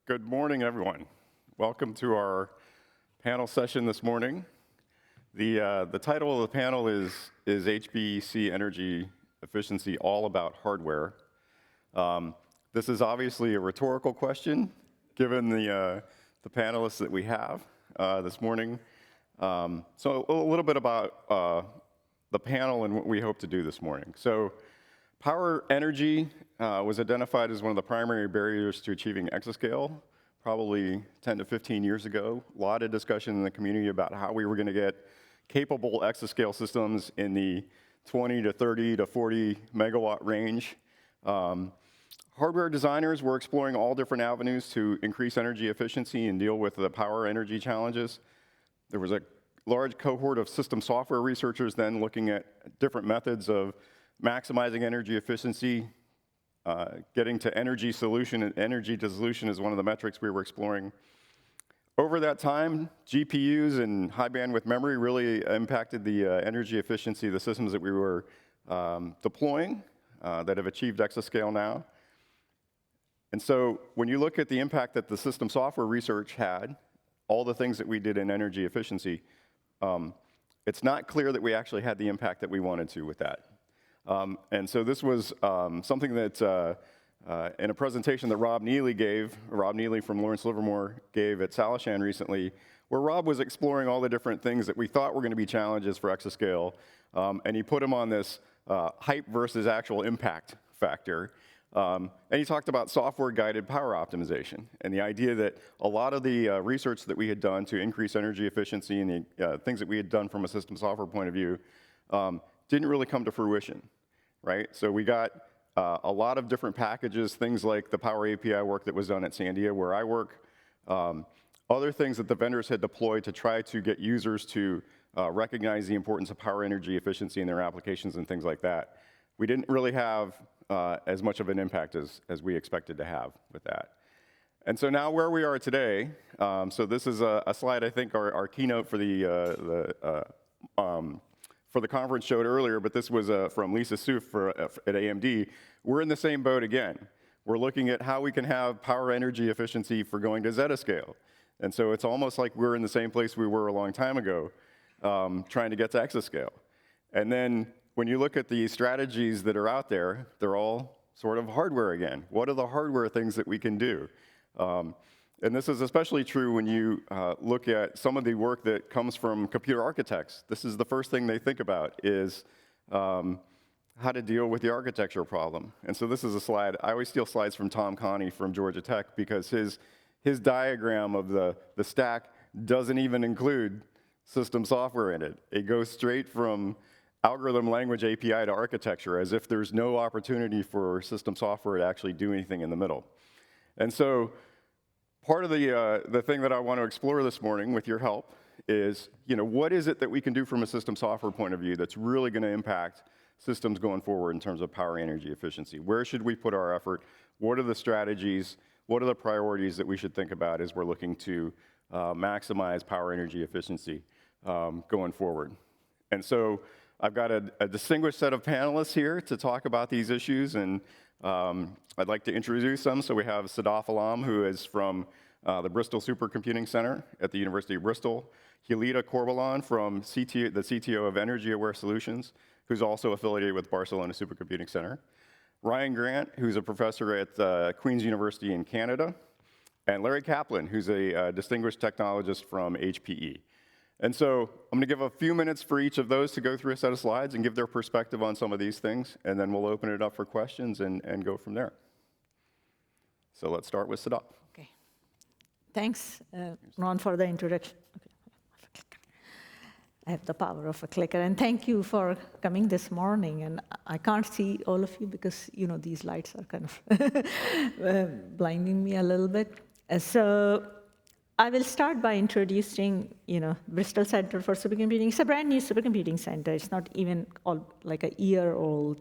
Good morning, everyone. Welcome to our panel session this morning. The title of the panel is HPC Energy Efficiency All About Hardware? This is obviously a rhetorical question, given the panelists that we have this morning. So a little bit about the panel and what we hope to do this morning. So power energy was identified as one of the primary barriers to achieving exascale, probably 10 to 15 years ago. A lot of discussion in the community about how we were going to get capable exascale systems in the 20 to 30 to 40 megawatt range. Hardware designers were exploring all different avenues to increase energy efficiency and deal with the power energy challenges. There was a large cohort of system software researchers then looking at different methods of maximizing energy efficiency, getting to energy solution, and energy dissolution is one of the metrics we were exploring. Over that time, GPUs and high bandwidth memory really impacted the energy efficiency of the systems that we were deploying that have achieved exascale now. And so when you look at the impact that the system software research had, all the things that we did in energy efficiency, it's not clear that we actually had the impact that we wanted to with that. And so this was something that in a presentation that Rob Neely from Lawrence Livermore gave at Salishan recently, where Rob was exploring all the different things that we thought were going to be challenges for exascale, and he put them on this hype versus actual impact factor. And he talked about software-guided power optimization and the idea that a lot of the research that we had done to increase energy efficiency and the things that we had done from a system software point of view didn't really come to fruition, right? So we got a lot of different packages, things like the Power API work that was done at Sandia, where I work, other things that the vendors had deployed to try to get users to recognize the importance of power energy efficiency in their applications and things like that. We didn't really have as much of an impact as we expected to have with that. And so now where we are today, so this is a slide, I think our keynote for the conference showed earlier, but this was from Lisa Souf at AMD. We're in the same boat again. We're looking at how we can have power energy efficiency for going to zettascale. And so it's almost like we're in the same place we were a long time ago, trying to get to exascale. And then when you look at the strategies that are out there, they're all sort of hardware again. What are the hardware things that we can do? And this is especially true when you look at some of the work that comes from computer architects. This is the first thing they think about is how to deal with the architecture problem. And so this is a slide. I always steal slides from Tom Connie from Georgia Tech because his diagram of the stack doesn't even include system software in it. It goes straight from algorithm language API to architecture as if there's no opportunity for system software to actually do anything in the middle. And so part of the thing that I want to explore this morning with your help is, what is it that we can do from a system software point of view that's really going to impact systems going forward in terms of power energy efficiency? Where should we put our effort? What are the strategies? What are the priorities that we should think about as we're looking to maximize power energy efficiency going forward? And so I've got a distinguished set of panelists here to talk about these issues, and I'd like to introduce them. So we have Sadaf Alam, who is from the Bristol Supercomputing Center at the University of Bristol. Julita Corbalán from the CTO of Energy Aware Solutions, who's also affiliated with Barcelona Supercomputing Center. Ryan Grant, who's a professor at Queen's University in Canada. And Larry Kaplan, who's a distinguished technologist from HPE. And so I'm going to give a few minutes for each of those to go through a set of slides and give their perspective on some of these things, and then we'll open it up for questions and go from there. So let's start with Sadaf. Okay. Thanks, Ron, for the introduction. Okay. I have the power of a clicker, and thank you for coming this morning. And I can't see all of you because, these lights are kind of blinding me a little bit. So I will start by introducing, Bristol Center for Supercomputing. It's a brand new supercomputing center. It's not even like a year old.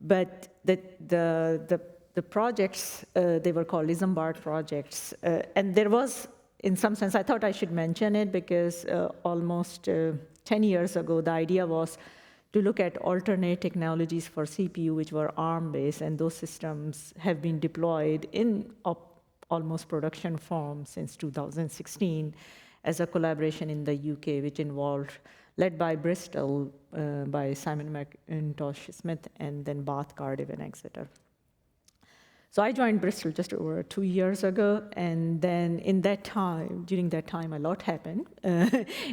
But the projects, they were called embarked projects. And there was, in some sense, I thought I should mention it because almost 10 years ago, the idea was to look at alternate technologies for CPU, which were ARM-based, and those systems have been deployed in almost production form since 2016 as a collaboration in the UK, which involved, led by Bristol, by Simon McIntosh Smith, and then Bath, Cardiff, and Exeter. So I joined Bristol just over 2 years ago, and then during that time, a lot happened,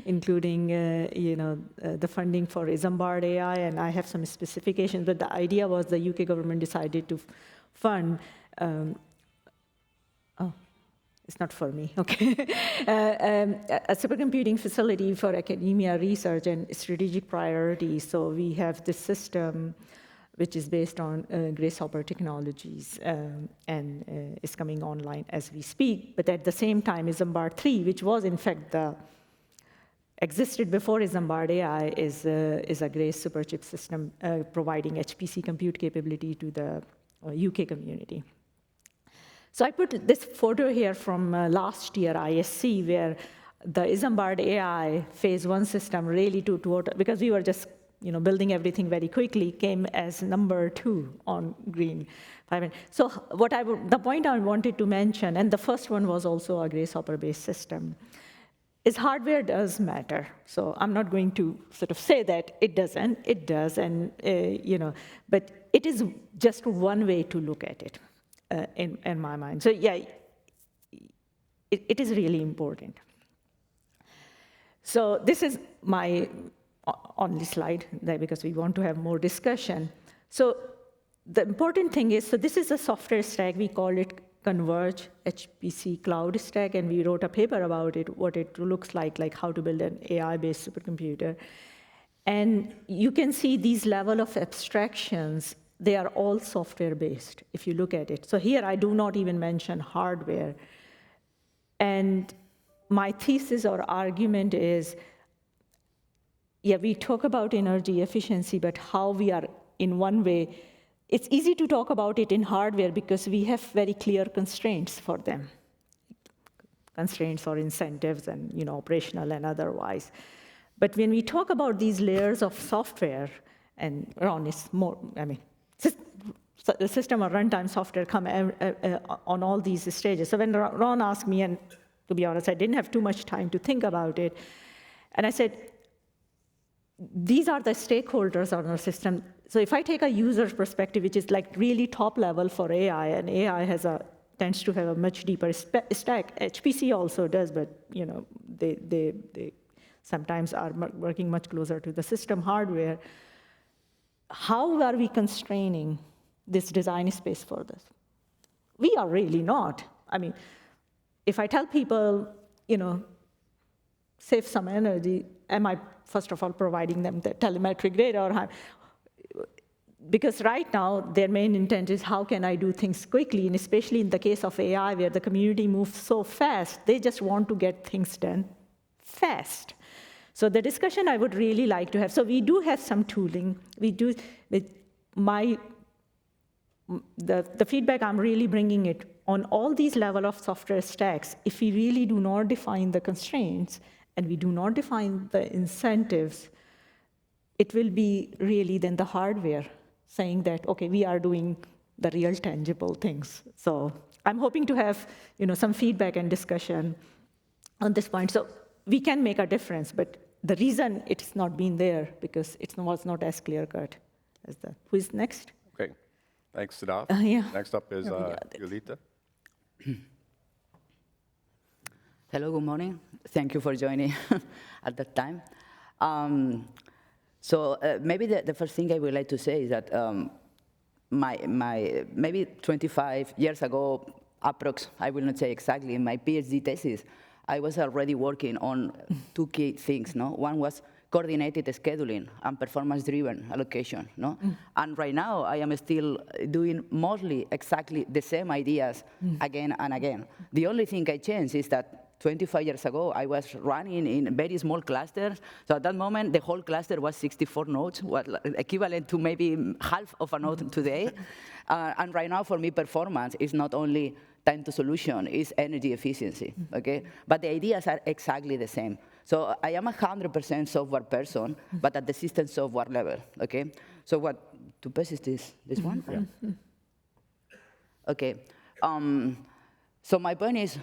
including the funding for Isambard AI, and I have some specifications, but the idea was the UK government decided to fund, it's not for me, okay, a supercomputing facility for academia research and strategic priorities. So we have this system which is based on Grace Hopper technologies and is coming online as we speak. But at the same time, Isambard 3, which was in fact existed before Isambard AI, is a Grace superchip system providing HPC compute capability to the UK community. So I put this photo here from last year ISC, where the Isambard AI phase 1 system really because we were just building everything very quickly, came as number 2 on green. So the point I wanted to mention, and the first one was also a Grace Hopper-based system, is hardware does matter. So I'm not going to sort of say that it doesn't. It does, and but it is just one way to look at it in my mind. So yeah, it is really important. So this is my only slide there because we want to have more discussion. So the important thing is, so this is a software stack. We call it Converge HPC Cloud Stack, and we wrote a paper about it, what it looks like how to build an AI-based supercomputer. And you can see these level of abstractions, they are all software-based, if you look at it. So here I do not even mention hardware. And my thesis or argument is, yeah, we talk about energy efficiency, but how we are, in one way, it's easy to talk about it in hardware because we have very clear constraints for them. Constraints or incentives and operational and otherwise. But when we talk about these layers of software, and Ron is more, the system or runtime software come on all these stages. So when Ron asked me, and to be honest, I didn't have too much time to think about it, and I said, these are the stakeholders on our system. So if I take a user's perspective, which is like really top level for AI, and AI tends to have a much deeper stack. HPC also does, but they sometimes are working much closer to the system hardware. How are we constraining this design space for this? We are really not. If I tell people, save some energy, am I, first of all, providing them the telemetric data? Because right now, their main intent is how can I do things quickly, and especially in the case of AI, where the community moves so fast, they just want to get things done fast. So the discussion I would really like to have, so we do have some tooling. We do, with the feedback I'm really bringing it on all these level of software stacks, if we really do not define the constraints, and we do not define the incentives, it will be really then the hardware saying that, okay, we are doing the real tangible things. So I'm hoping to have some feedback and discussion on this point. So we can make a difference, but the reason it's not been there because it was not as clear-cut as the. Who is next? Okay, thanks, Siddharth. Yeah. Next up is Yulita. Hello, good morning. Thank you for joining at that time. So maybe the first thing I would like to say is that maybe 25 years ago, approx, I will not say exactly, in my PhD thesis, I was already working on 2 key things. One was coordinated scheduling and performance-driven allocation. And right now, I am still doing mostly exactly the same ideas again and again. The only thing I changed is that 25 years ago, I was running in very small clusters. So at that moment, the whole cluster was 64 nodes, equivalent to maybe half of a node today. And right now, for me, performance is not only time to solution, it's energy efficiency, okay? But the ideas are exactly the same. So I am 100% software person, but at the system software level, okay? So what, to pass is this one? Yeah. Okay. So my point is,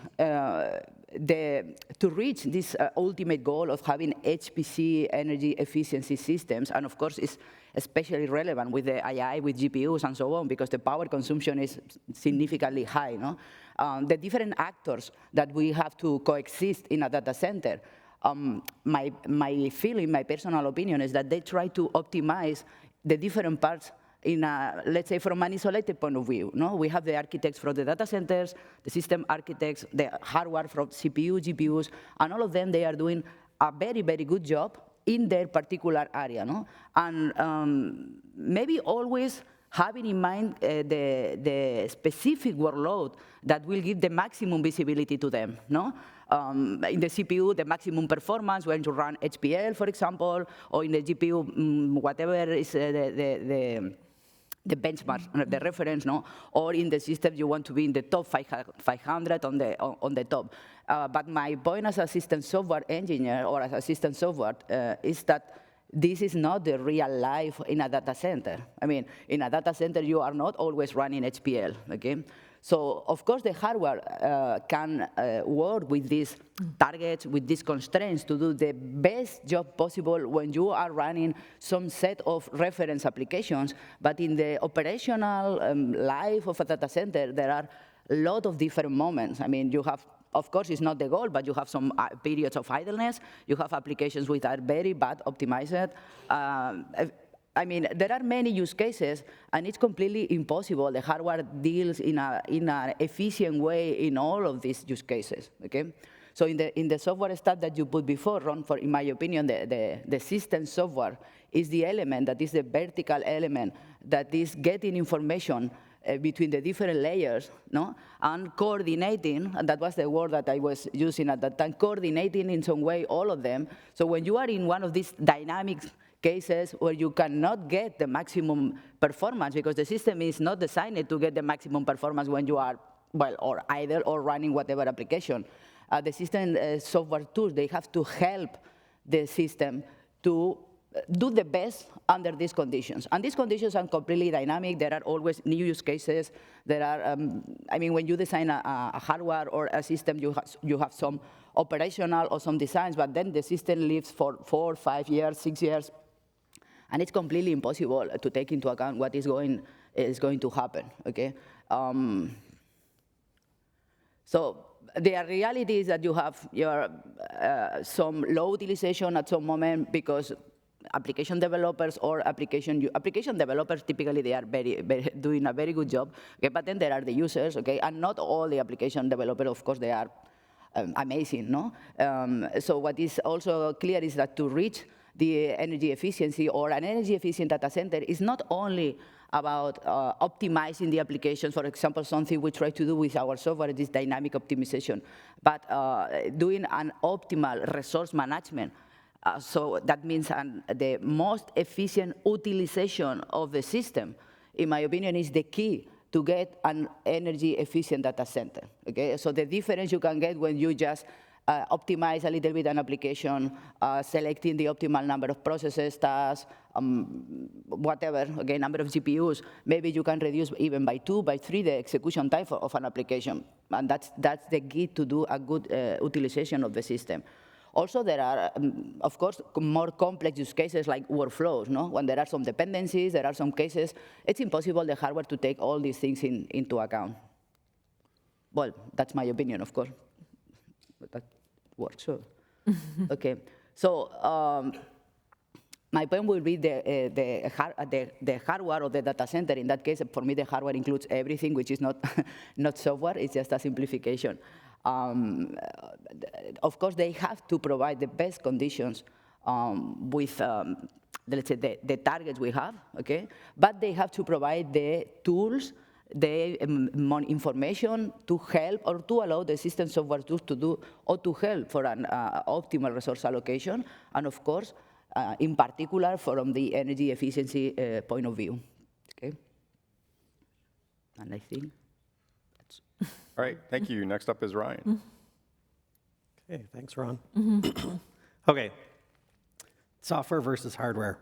to reach this ultimate goal of having HPC energy efficiency systems, and of course it's especially relevant with the AI, with GPUs and so on, because the power consumption is significantly high, no? The different actors that we have to coexist in a data center, my feeling, my personal opinion is that they try to optimize the different parts in a, let's say, from an isolated point of view. No? We have the architects from the data centers, the system architects, the hardware from CPU, GPUs, and all of them, they are doing a very, very good job in their particular area. No? And maybe always having in mind the specific workload that will give the maximum visibility to them. No? In the CPU, the maximum performance when you run HPL, for example, or in the GPU, whatever is the benchmark, the reference, no? Or in the system, you want to be in the top 500 on the top. But my point as a system software engineer or as a system software is that this is not the real life in a data center. I mean, in a data center, you are not always running HPL, okay? So, of course, the hardware can work with these targets, with these constraints to do the best job possible when you are running some set of reference applications. But in the operational life of a data center, there are a lot of different moments. I mean, you have, of course, it's not the goal, but you have some periods of idleness. You have applications which are very bad optimized. I mean, there are many use cases, and it's completely impossible. The hardware deals in an efficient way in all of these use cases, okay? So in the software stack that you put before, Ron, in my opinion, the system software is the element that is the vertical element that is getting information between the different layers, no? And coordinating, and that was the word that I was using at that time, coordinating in some way all of them. So when you are in one of these dynamic cases where you cannot get the maximum performance because the system is not designed to get the maximum performance when you are, well, or idle or running whatever application. The system software tools, they have to help the system to do the best under these conditions. And these conditions are completely dynamic. There are always new use cases. There are, I mean, when you design a hardware or a system, you have some operational or some designs, but then the system lives for 4, 5 years, 6 years. And it's completely impossible to take into account what is going to happen, okay? So the reality is that you have some low utilization at some moment because application developers or application developers, typically they are doing a very good job, okay? But then there are the users, okay? And not all the application developers, of course, they are amazing, no? So what is also clear is that to reach the energy efficiency or an energy efficient data center is not only about optimizing the application. For example, something we try to do with our software is dynamic optimization, but doing an optimal resource management. So that means the most efficient utilization of the system, in my opinion, is the key to get an energy efficient data center, okay? So the difference you can get when you just optimize a little bit an application, selecting the optimal number of processes, tasks, whatever, okay, number of GPUs, maybe you can reduce even by 2, by 3 the execution time of an application. And that's the key to do a good utilization of the system. Also, there are, of course, more complex use cases like workflows, no? When there are some dependencies, there are some cases, it's impossible the hardware to take all these things into account. Well, that's my opinion, of course. But that works, so. Okay, so my point will be the hardware of the data center. In that case, for me, the hardware includes everything, which is not, not software, it's just a simplification. Of course, they have to provide the best conditions with, let's say, the targets we have, okay? But they have to provide the tools, the information to help or to allow the system software tools to do or to help for an optimal resource allocation, and of course, in particular, from the energy efficiency point of view, okay? And I think that's... All right, thank you. Next up is Ryan. Okay, thanks, Ron. Okay, software versus hardware.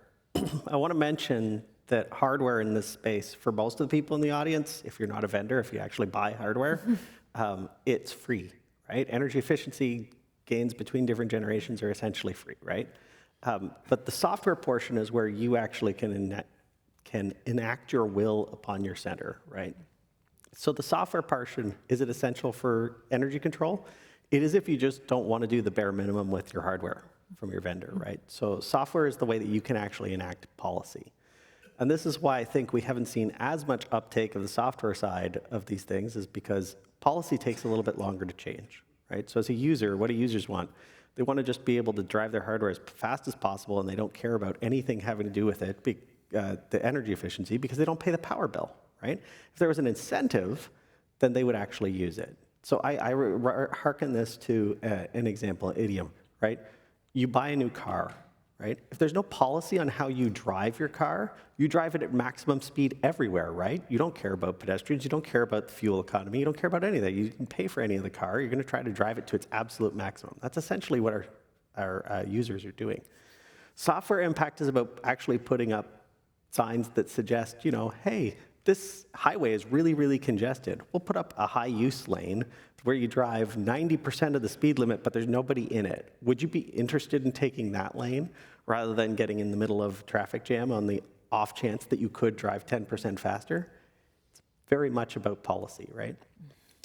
I want to mention that hardware in this space, for most of the people in the audience, if you're not a vendor, if you actually buy hardware, it's free, right? Energy efficiency gains between different generations are essentially free, right? But the software portion is where you actually can enact your will upon your center, right? So the software portion, is it essential for energy control? It is if you just don't want to do the bare minimum with your hardware from your vendor, right? So software is the way that you can actually enact policy. And this is why I think we haven't seen as much uptake of the software side of these things, is because policy takes a little bit longer to change, right? So as a user, what do users want? They want to just be able to drive their hardware as fast as possible, and they don't care about anything having to do with it, the energy efficiency, because they don't pay the power bill, right? If there was an incentive, then they would actually use it. So I hearken this to an example, an idiom, right? You buy a new car, right? If there's no policy on how you drive your car, you drive it at maximum speed everywhere, right? You don't care about pedestrians, you don't care about the fuel economy, you don't care about any of that. You can pay for any of the car, you're gonna try to drive it to its absolute maximum. That's essentially what our users are doing. Software impact is about actually putting up signs that suggest, hey, this highway is really, really congested. We'll put up a high use lane where you drive 90% of the speed limit, but there's nobody in it. Would you be interested in taking that lane rather than getting in the middle of traffic jam on the off chance that you could drive 10% faster? It's very much about policy, right?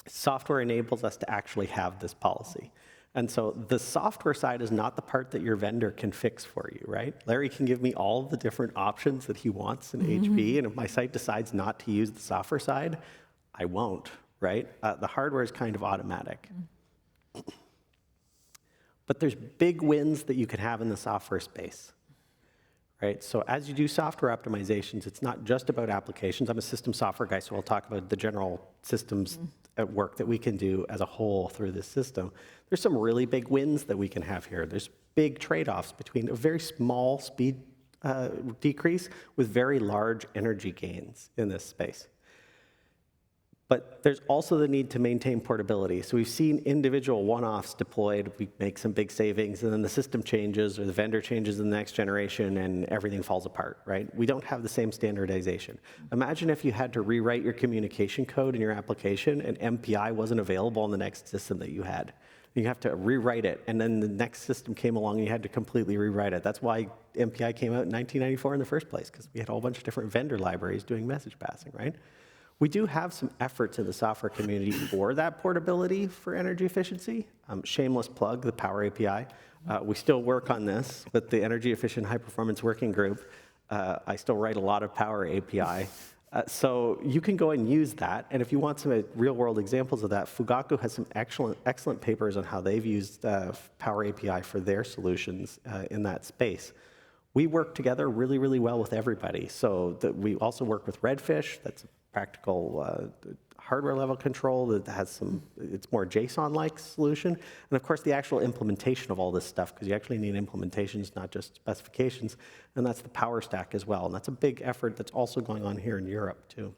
Software enables us to actually have this policy. And so the software side is not the part that your vendor can fix for you, right? Larry can give me all the different options that he wants in HP, and if my site decides not to use the software side, I won't, right? The hardware is kind of automatic. But there's big wins that you can have in the software space, right? So as you do software optimizations, it's not just about applications. I'm a system software guy, so I'll talk about the general systems at work that we can do as a whole through this system. There's some really big wins that we can have here. There's big trade-offs between a very small speed decrease with very large energy gains in this space. But there's also the need to maintain portability. So we've seen individual one-offs deployed, we make some big savings, and then the system changes or the vendor changes in the next generation and everything falls apart, right? We don't have the same standardization. Imagine if you had to rewrite your communication code in your application and MPI wasn't available on the next system that you had. You have to rewrite it, and then the next system came along and you had to completely rewrite it. That's why MPI came out in 1994 in the first place, because we had a whole bunch of different vendor libraries doing message passing, right? We do have some efforts in the software community for that portability for energy efficiency. Shameless plug, the Power API. We still work on this with the Energy Efficient High Performance Working Group. I still write a lot of Power API. So you can go and use that. And if you want some real-world examples of that, Fugaku has some excellent papers on how they've used Power API for their solutions in that space. We work together really, really well with everybody. So we also work with Redfish. That's a practical hardware level control that has some, it's more JSON-like solution. And of course, the actual implementation of all this stuff, because you actually need implementations, not just specifications. And that's the Power Stack as well. And that's a big effort that's also going on here in Europe, too.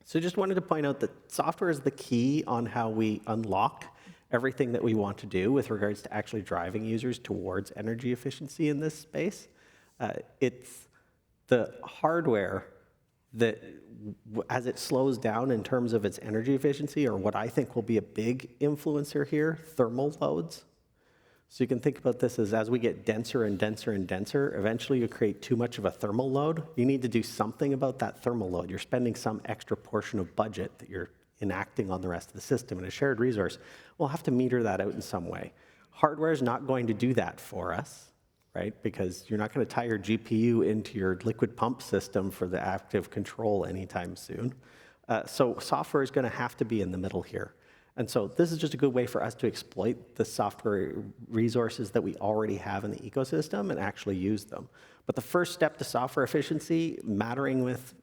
So just wanted to point out that software is the key on how we unlock everything that we want to do with regards to actually driving users towards energy efficiency in this space. It's the hardware that, as it slows down in terms of its energy efficiency, or what I think will be a big influencer here, thermal loads. So you can think about this as we get denser and denser and denser, eventually you create too much of a thermal load. You need to do something about that thermal load. You're spending some extra portion of budget that you're enacting on the rest of the system. And a shared resource, we'll have to meter that out in some way. Hardware is not going to do that for us, right? Because you're not going to tie your GPU into your liquid pump system for the active control anytime soon. So software is going to have to be in the middle here. And so this is just a good way for us to exploit the software resources that we already have in the ecosystem and actually use them. But the first step to software efficiency mattering with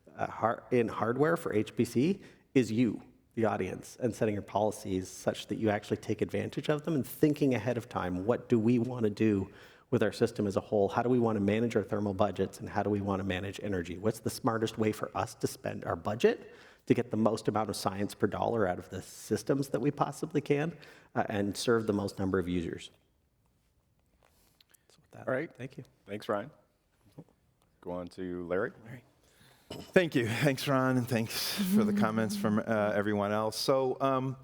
in hardware for HPC is you, the audience, and setting your policies such that you actually take advantage of them and thinking ahead of time, what do we want to do with our system as a whole? How do we want to manage our thermal budgets, and how do we want to manage energy? What's the smartest way for us to spend our budget to get the most amount of science per dollar out of the systems that we possibly can and serve the most number of users? So with that, All right. thank you. Thanks, Ryan. Go on to Larry. Thank you. Thanks, Ron, and thanks for the comments from everyone else. So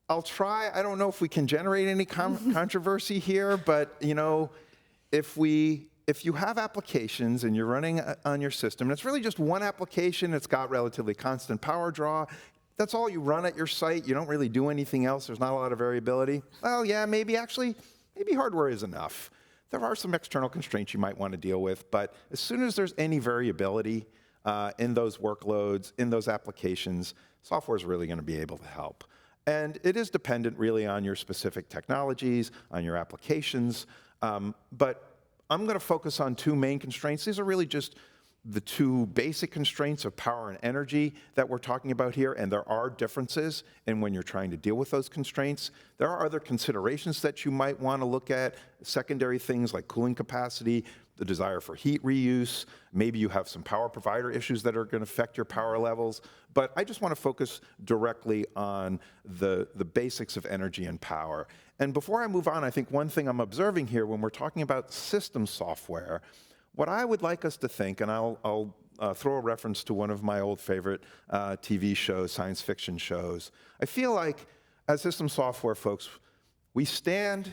I'll try. I don't know if we can generate any controversy here, but if you have applications and you're running on your system, and it's really just one application, it's got relatively constant power draw, that's all you run at your site, you don't really do anything else, there's not a lot of variability, well, yeah, maybe hardware is enough. There are some external constraints you might want to deal with, but as soon as there's any variability in those workloads, in those applications, software is really going to be able to help. And it is dependent really on your specific technologies, on your applications, but I'm going to focus on two main constraints. These are really just the two basic constraints of power and energy that we're talking about here, and there are differences in when you're trying to deal with those constraints. There are other considerations that you might want to look at, secondary things like cooling capacity, the desire for heat reuse, maybe you have some power provider issues that are going to affect your power levels, but I just want to focus directly on the basics of energy and power. And before I move on, I think one thing I'm observing here when we're talking about system software, what I would like us to think, and I'll throw a reference to one of my old favorite TV shows, science fiction shows. I feel like as system software folks, we stand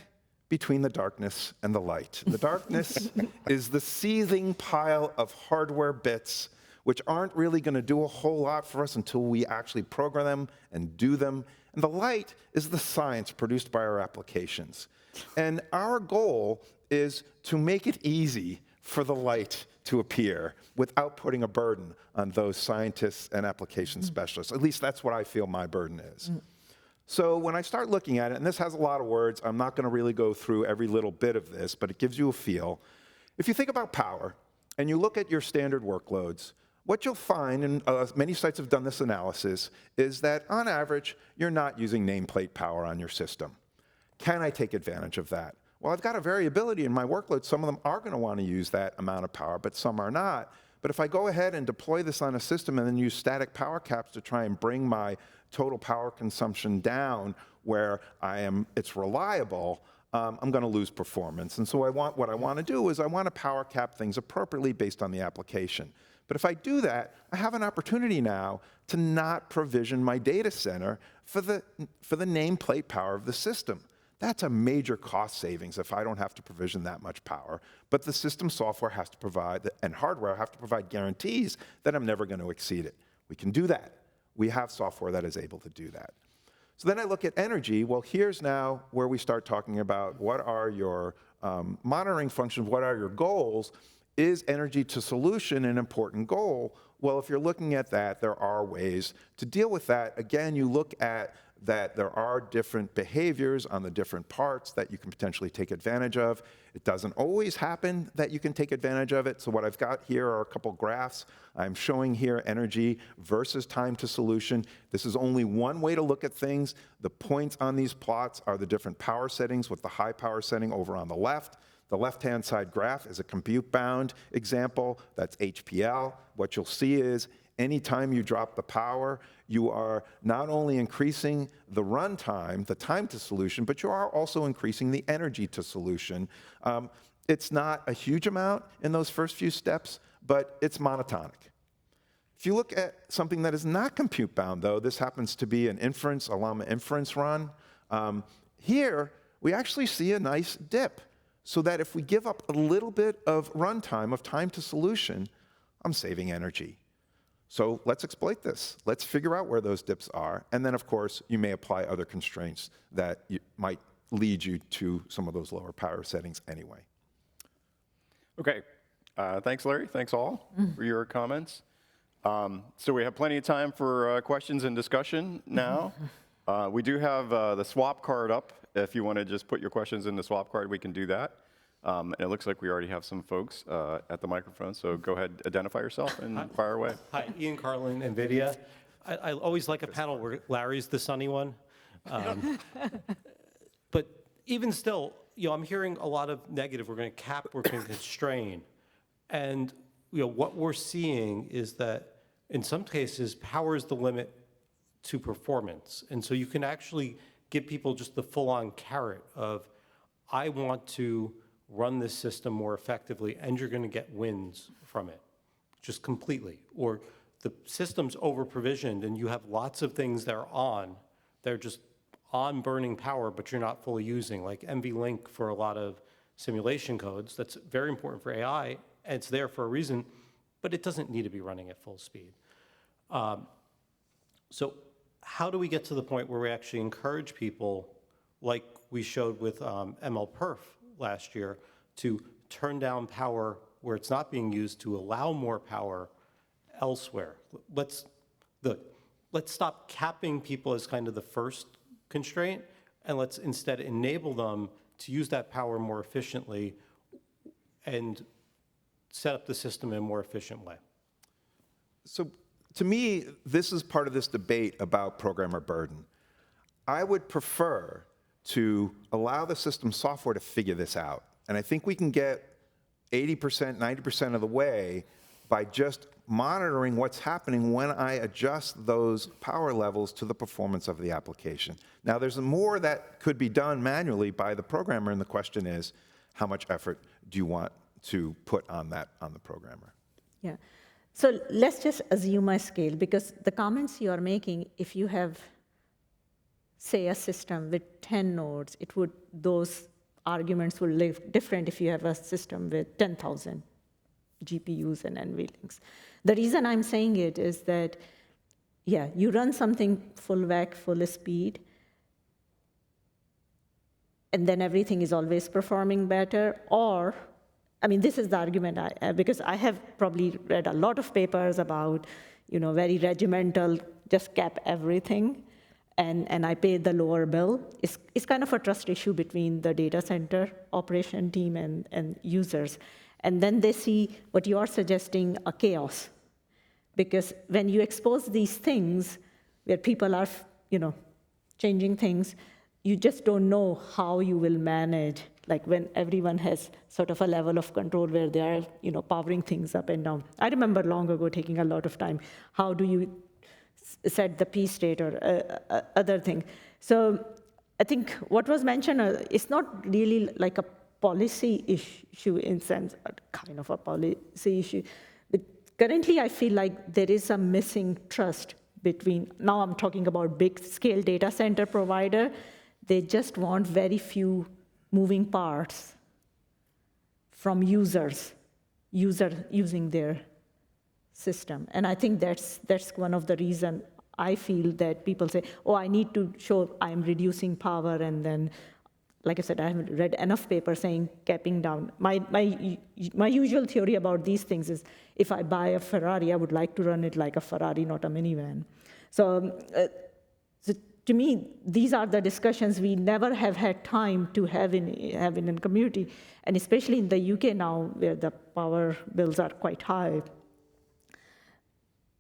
between the darkness and the light. The darkness is the seething pile of hardware bits which aren't really going to do a whole lot for us until we actually program them and do them. And the light is the science produced by our applications. And our goal is to make it easy for the light to appear without putting a burden on those scientists and application specialists. At least that's what I feel my burden is. So when I start looking at it, and this has a lot of words, I'm not going to really go through every little bit of this, but it gives you a feel. If you think about power, and you look at your standard workloads, what you'll find, and many sites have done this analysis, is that on average, you're not using nameplate power on your system. Can I take advantage of that? Well, I've got a variability in my workload. Some of them are going to want to use that amount of power, but some are not. But if I go ahead and deploy this on a system and then use static power caps to try and bring my total power consumption down where it's reliable, I'm going to lose performance. And so what I want to do is I want to power cap things appropriately based on the application. But if I do that, I have an opportunity now to not provision my data center for the nameplate power of the system. That's a major cost savings if I don't have to provision that much power. But the system software has to provide, and hardware have to provide guarantees that I'm never going to exceed it. We can do that. We have software that is able to do that. So then I look at energy. Well, here's now where we start talking about what are your monitoring functions, what are your goals. Is energy to solution an important goal? Well, if you're looking at that, there are ways to deal with that. Again, you look at that there are different behaviors on the different parts that you can potentially take advantage of. It doesn't always happen that you can take advantage of it. So what I've got here are a couple graphs. I'm showing here energy versus time to solution. This is only one way to look at things. The points on these plots are the different power settings, with the high power setting over on the left. The left-hand side graph is a compute-bound example. That's HPL. What you'll see is anytime you drop the power, you are not only increasing the runtime, the time to solution, but you are also increasing the energy to solution. It's not a huge amount in those first few steps, but it's monotonic. If you look at something that is not compute-bound, though, this happens to be an inference, a Llama inference run. Here, we actually see a nice dip, so that if we give up a little bit of runtime, of time to solution, I'm saving energy. So let's exploit this. Let's figure out where those dips are. And then, of course, you may apply other constraints that might lead you to some of those lower power settings anyway. Okay. Thanks, Larry. Thanks all for your comments. So we have plenty of time for questions and discussion now. We do have the swap card up. If you want to just put your questions in the swap card, we can do that. And it looks like we already have some folks at the microphone, so go ahead, identify yourself and fire away. Hi, Ian Carlin, NVIDIA. I always like a panel where Larry's the sunny one. But even still, I'm hearing a lot of negative. We're going to cap, we're going to constrain. And what we're seeing is that in some cases, power is the limit to performance. And so you can actually give people just the full-on carrot of, I want to run this system more effectively, and you're going to get wins from it, just completely. Or the system's over-provisioned, and you have lots of things that are on, They're just on burning power, but you're not fully using, like NVLink for a lot of simulation codes. That's very important for AI, and it's there for a reason, but it doesn't need to be running at full speed. So how do we get to the point where we actually encourage people, like we showed with MLPerf last year, to turn down power where it's not being used to allow more power elsewhere? Let's stop capping people as kind of the first constraint, and let's instead enable them to use that power more efficiently and set up the system in a more efficient way. So to me, this is part of this debate about programmer burden. I would prefer to allow the system software to figure this out. And I think we can get 80%, 90% of the way by just monitoring what's happening when I adjust those power levels to the performance of the application. Now, there's more that could be done manually by the programmer, and the question is, how much effort do you want to put on that on the programmer? Yeah. So let's just assume a scale, because the comments you are making, if you have, say, a system with 10 nodes, those arguments will live different if you have a system with 10,000 GPUs and NVLinks. The reason I'm saying it is that, yeah, you run something full whack, full speed, and then everything is always performing better, or, I mean, this is the argument I have, because I have probably read a lot of papers about, very regimental, just cap everything, and I pay the lower bill. It's kind of a trust issue between the data center operation team and users. And then they see what you are suggesting, a chaos. Because when you expose these things where people are, changing things, you just don't know how you will manage, like when everyone has sort of a level of control where they are, powering things up and down. I remember long ago taking a lot of time. How do you set the P state or other thing? So I think what was mentioned, it's not really like a policy issue in sense, kind of a policy issue. But currently, I feel like there is a missing trust between, now I'm talking about big scale data center provider, they just want very few moving parts from users using their system. And I think that's one of the reasons I feel that people say, oh, I need to show I'm reducing power, and then, like I said, I haven't read enough papers saying capping down. My usual theory about these things is, if I buy a Ferrari, I would like to run it like a Ferrari, not a minivan. So to me, these are the discussions we never have had time to have in a community, and especially in the UK now, where the power bills are quite high.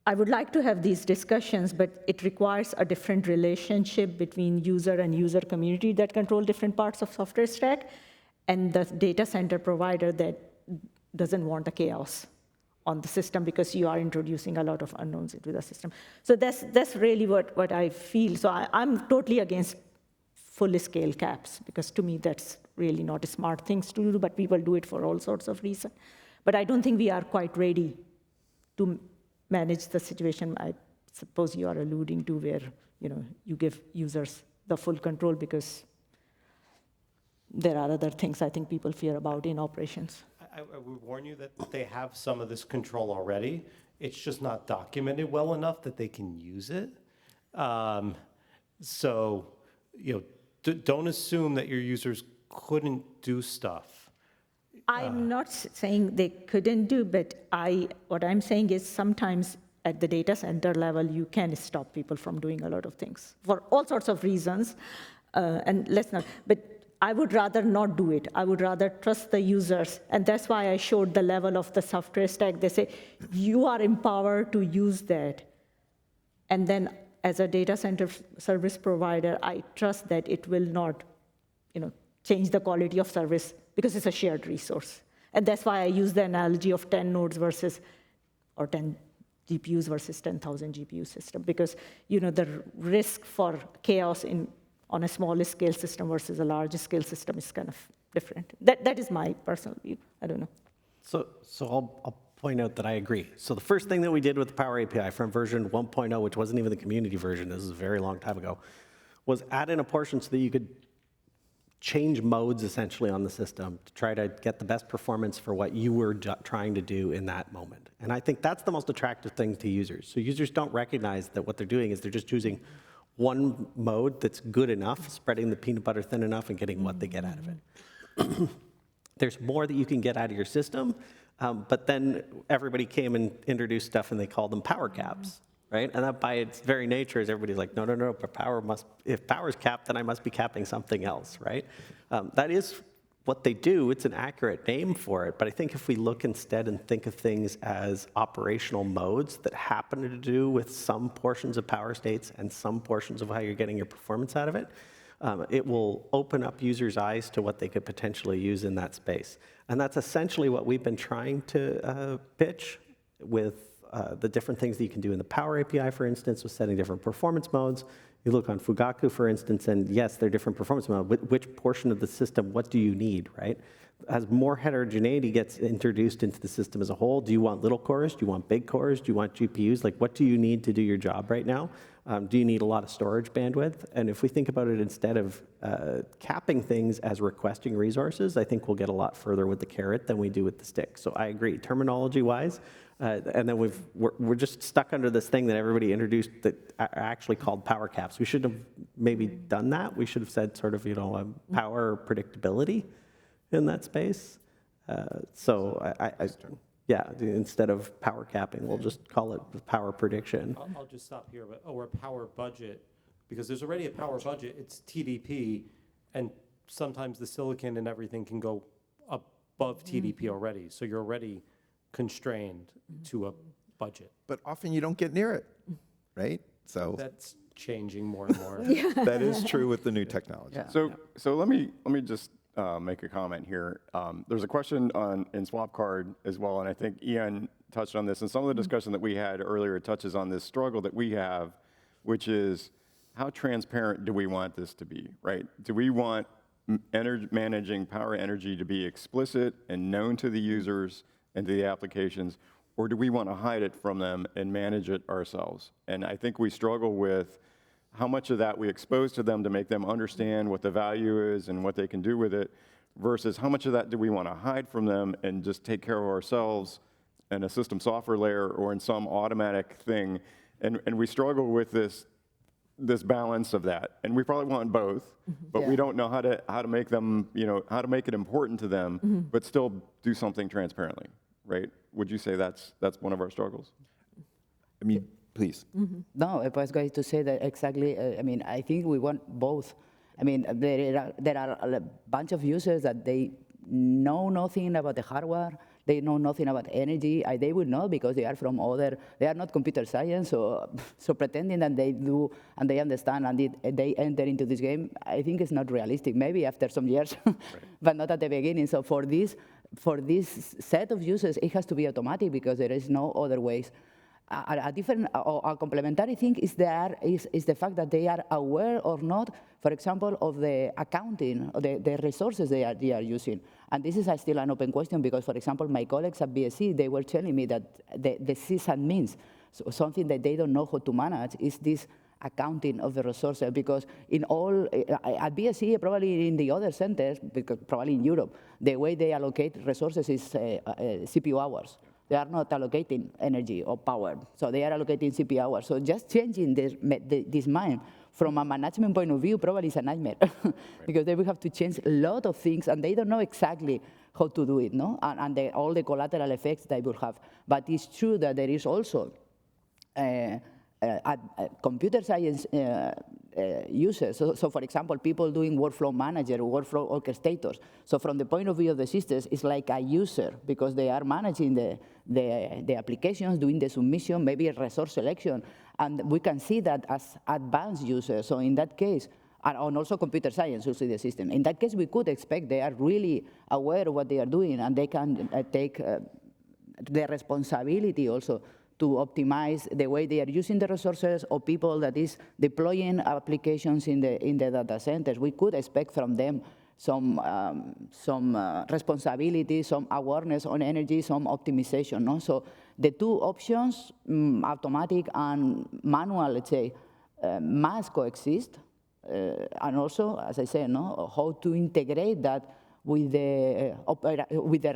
I would like to have these discussions, but it requires a different relationship between user and user community that control different parts of software stack, and the data center provider that doesn't want the chaos on the system because you are introducing a lot of unknowns into the system. So that's really what I feel. So I'm totally against full scale caps, because to me that's really not a smart thing to do, but people do it for all sorts of reasons. But I don't think we are quite ready to manage the situation I suppose you are alluding to, where you give users the full control, because there are other things I think people fear about in operations. I would warn you that they have some of this control already. It's just not documented well enough that they can use it. So, don't assume that your users couldn't do stuff. I'm not saying they couldn't do, but what I'm saying is sometimes at the data center level, you can stop people from doing a lot of things for all sorts of reasons. And let's not, but I would rather not do it. I would rather trust the users. And that's why I showed the level of the software stack. They say, you are empowered to use that. And then as a data center service provider, I trust that it will not change the quality of service, because it's a shared resource. And that's why I use the analogy of 10 nodes or 10 GPUs versus 10,000 GPU system, because the risk for chaos on a small scale system versus a large scale system is kind of different. That is my personal view. I don't know. So I'll point out that I agree. So the first thing that we did with the Power API from version 1.0, which wasn't even the community version, this is a very long time ago, was add in a portion so that you could change modes essentially on the system to try to get the best performance for what you were trying to do in that moment. And I think that's the most attractive thing to users. So users don't recognize that what they're doing is they're just choosing one mode that's good enough, spreading the peanut butter thin enough and getting what they get out of it. There's more that you can get out of your system, but then everybody came and introduced stuff and they called them power caps. Right? And that by its very nature is everybody's like, no, but if power is capped, then I must be capping something else, right? That is what they do. It's an accurate name for it. But I think if we look instead and think of things as operational modes that happen to do with some portions of power states and some portions of how you're getting your performance out of it, it will open up users' eyes to what they could potentially use in that space. And that's essentially what we've been trying to pitch with the different things that you can do in the Power API, for instance, with setting different performance modes. You look on Fugaku, for instance, and yes, they're different performance modes. Which portion of the system, what do you need, right? As more heterogeneity gets introduced into the system as a whole, do you want little cores? Do you want big cores? Do you want GPUs? Like, what do you need to do your job right now? Do you need a lot of storage bandwidth? And if we think about it instead of capping things as requesting resources, I think we'll get a lot further with the carrot than we do with the stick. So I agree, terminology-wise, and then we're just stuck under this thing that everybody introduced that are actually called power caps. We should have maybe done that. We should have said sort of, power predictability in that space. Yeah, instead of power capping, we'll just call it power prediction. I'll just stop here, or a power budget, because there's already a power budget. It's TDP, and sometimes the silicon and everything can go above TDP already. So you're already constrained to a budget. But often you don't get near it, right? So That's changing more and more. that is true with the new technology. Yeah. So let me just make a comment here. There's a question in swap card as well, and I think Ian touched on this, and some of the discussion that we had earlier touches on this struggle that we have, which is how transparent do we want this to be, right? Do we want managing power energy to be explicit and known to the users and to the applications, or do we want to hide it from them and manage it ourselves? And I think we struggle with how much of that we expose to them to make them understand what the value is and what they can do with it, versus how much of that do we want to hide from them and just take care of ourselves in a system software layer or in some automatic thing. And we struggle with this balance of that. And we probably want both, but we don't know how to make them, how to make it important to them, but still do something transparently, right? Would you say that's one of our struggles? I mean, please. No, I was going to say that exactly. I think we want both. There are a bunch of users that they know nothing about the hardware. They know nothing about energy. They would know because they are from they are not computer science, so pretending that they do and they understand and they enter into this game, I think it's not realistic. Maybe after some years, but not at the beginning. So for this set of users, it has to be automatic because there is no other ways. A different or a complementary thing is the fact that they are aware or not, for example, of the accounting, or the resources they are using. And this is still an open question because, for example, my colleagues at BSc, they were telling me that the sysadmins, so something that they don't know how to manage is this accounting of the resources, because at BSc, probably in the other centers, because probably in Europe, the way they allocate resources is CPU hours. They are not allocating energy or power, so they are allocating CPU hours. So just changing this mind from a management point of view probably is a nightmare, because they will have to change a lot of things, and they don't know exactly how to do it, no? And all the collateral effects they will have. But it's true that there is also computer science users. So for example, people doing workflow manager or workflow orchestrators. So from the point of view of the systems, it's like a user because they are managing the applications, doing the submission, maybe a resource selection. And we can see that as advanced users. So in that case, and also computer science using the system. In that case, we could expect they are really aware of what they are doing, and they can take the responsibility also to optimize the way they are using the resources, or people that is deploying applications in the data centers. We could expect from them some responsibility, some awareness on energy, some optimization. No? So the two options, automatic and manual, let's say, must coexist. And also, as I said, no, how to integrate that with the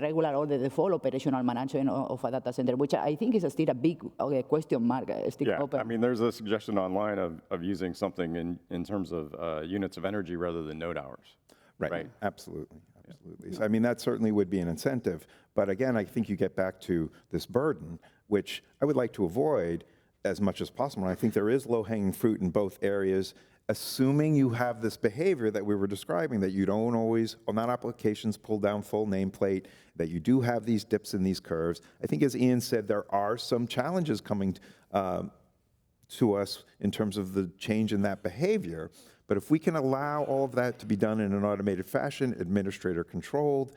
regular or the default operational management of a data center, which I think is still a big question mark, still Yeah, open. I mean, there's a suggestion online of using something in terms of units of energy rather than node hours. Right. Absolutely. Absolutely. So, I mean, that certainly would be an incentive. But again, I think you get back to this burden, which I would like to avoid as much as possible. And I think there is low-hanging fruit in both areas, assuming you have this behavior that we were describing, that you don't always, on that applications, pull down full nameplate, that you do have these dips in these curves. I think, as Ian said, there are some challenges coming to us in terms of the change in that behavior. But if we can allow all of that to be done in an automated fashion, administrator controlled,